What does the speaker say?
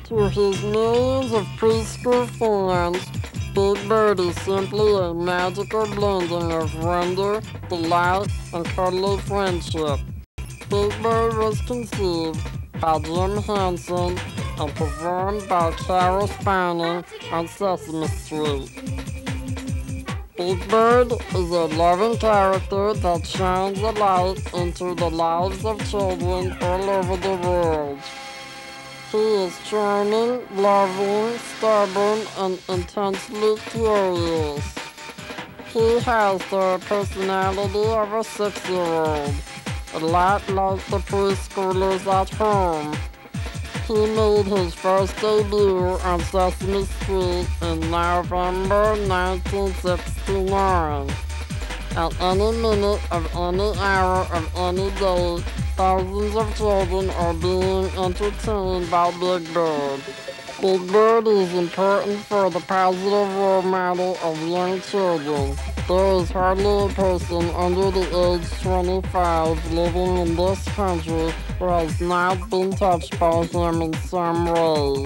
To his millions of preschool fans, Big Bird is simply a magical blending of wonder, delight, and cuddly friendship. Big Bird was conceived by Jim Henson and performed by Carol Spining on Sesame Street. Big Bird is a loving character that shines a light into the lives of children all over the world. He is charming, loving, stubborn, and intensely curious. He has the personality of a 6-year-old, a lot like the preschoolers at home. He made his first debut on Sesame Street in November 1969. At any minute of any hour of any day, thousands of children are being entertained by Big Bird. Big Bird is important for the positive role model of young children. There is hardly a person under the age 25 living in this country who has not been touched by him in some way.